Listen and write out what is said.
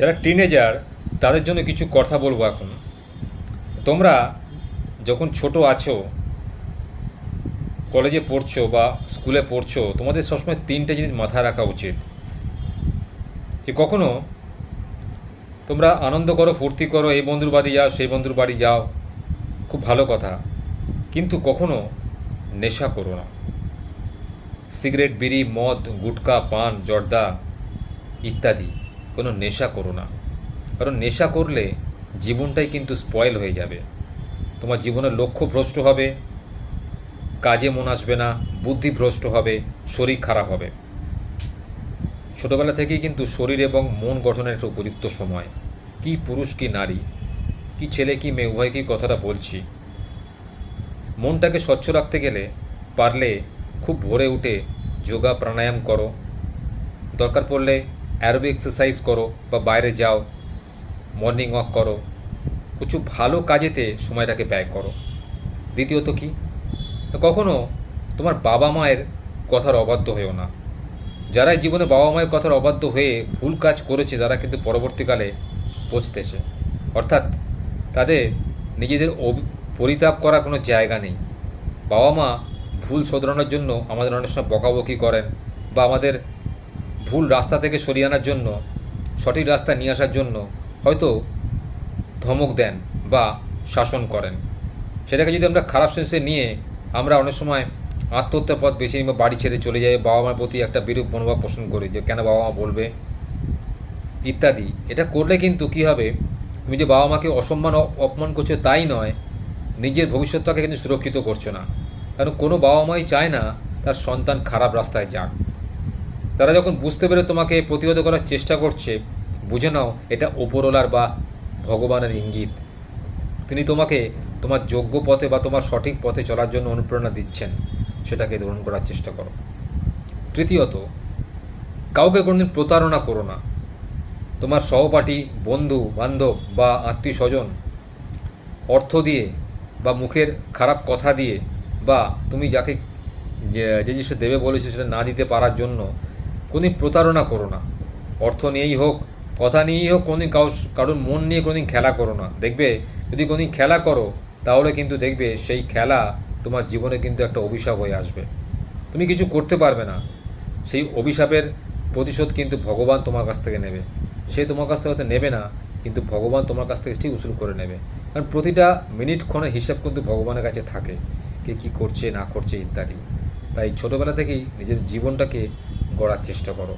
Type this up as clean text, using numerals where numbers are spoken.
যারা টিনেজার তাদের জন্য কিছু কথা বলবো এখন। তোমরা যখন ছোট আছো, কলেজে পড়ছো বা স্কুলে পড়ছো, তোমাদের সবসময় তিনটে জিনিস মাথায় রাখা উচিত। যে কখনো তোমরা আনন্দ করো, ফুর্তি করো, এই বন্ধুর বাড়ি যাও, সেই বন্ধুর বাড়ি যাও, খুব ভালো কথা, কিন্তু কখনো নেশা করো না। সিগারেট, বিড়ি, মদ, গুটকা, পান, জর্দা ইত্যাদি কোনো নেশা করো না। কারণ নেশা করলে জীবনটাই কিন্তু স্পয়েল হয়ে যাবে। তোমার জীবনের লক্ষ্য ভ্রষ্ট হবে, কাজে মন আসবে না, বুদ্ধি ভ্রষ্ট হবে, শরীর খারাপ হবে। ছোটোবেলা থেকেই কিন্তু শরীর এবং মন গঠনের একটা উপযুক্ত সময়। কি পুরুষ কি নারী, কি ছেলে কি মেয়ে, উভয়কেই কথাটা বলছি। মনটাকে স্বচ্ছ রাখতে গেলে পারলে খুব ভোরে উঠে যোগা প্রাণায়াম করো, দরকার পড়লে অ্যারোবিক এক্সারসাইজ করো বা বাইরে যাও, মর্নিং ওয়াক করো, কিছু ভালো কাজেতে সময়টাকে ব্যয় করো। দ্বিতীয়ত কি, কখনো তোমার বাবা মায়ের কথার অবাধ্য হয়েও না। যারা জীবনে বাবা মায়ের কথার অবাধ্য হয়ে ভুল কাজ করেছে, তারা কিন্তু পরবর্তীকালে পৌঁছতেছে। অর্থাৎ তাদের নিজেদের পরিতাপ করার কোনো জায়গা নেই। বাবা মা ভুল শোধরানোর জন্য আমাদের অনেক সময় বকাবকি করেন, বা আমাদের ভুল রাস্তা থেকে সরিয়ে আনার জন্য, সঠিক রাস্তা নিয়ে আসার জন্য হয়তো ধমক দেন বা শাসন করেন। সেটাকে যদি আমরা খারাপ সেন্সে নিয়ে আমরা অনেক সময় আত্মহত্যার পথ বেছে নিই বা বাড়ি ছেড়ে চলে যাই, বাবা মার প্রতি একটা বিরূপ মনোভাব পোষণ করি যে কেন বাবা মা বলবে ইত্যাদি। এটা করলে কিন্তু কী হবে, তুমি যে বাবা মাকে অসম্মান অপমান করছো তাই নয়, নিজের ভবিষ্যৎটাকে কিন্তু সুরক্ষিত করছো না। কারণ কোনো বাবা মাই চায় না তার সন্তান খারাপ রাস্তায় যাক। তারা যখন বুঝতে পেরে তোমাকে প্রতিহত করার চেষ্টা করছে, বুঝে নাও এটা ওপরওয়ালার বা ভগবানের ইঙ্গিত। তিনি তোমাকে তোমার যোগ্য পথে বা তোমার সঠিক পথে চলার জন্য অনুপ্রেরণা দিচ্ছেন, সেটাকে গ্রহণ করার চেষ্টা করো। তৃতীয়ত, কাউকে কোনোদিন প্রতারণা করো না। তোমার সহপাঠী, বন্ধু বান্ধব বা আত্মীয় স্বজন অর্থ দিয়ে বা মুখের খারাপ কথা দিয়ে বা তুমি যাকে যে জিনিসটা দেবে বলেছে সেটা না দিতে পারার জন্য কোনোদিন প্রতারণা করো না। অর্থ নিয়েই হোক, কথা নিয়েই হোক, কোনোদিন কারোর মন নিয়ে কোনোদিন খেলা করো না। দেখবে যদি কোনোদিন খেলা করো, তাহলে কিন্তু দেখবে সেই খেলা তোমার জীবনে কিন্তু একটা অভিশাপ হয়ে আসবে। তুমি কিছু করতে পারবে না, সেই অভিশাপের প্রতিশোধ কিন্তু ভগবান তোমার কাছ থেকে নেবে। সে তোমার কাছ থেকে হয়তো নেবে না, কিন্তু ভগবান তোমার কাছ থেকে ঠিক উসুল করে নেবে। কারণ প্রতিটা মিনিট ক্ষণের হিসাব কিন্তু ভগবানের কাছে থাকে, কে কী করছে না করছে ইত্যাদি। তাই ছোটোবেলা থেকেই নিজের জীবনটাকে গড়ার চেষ্টা করো।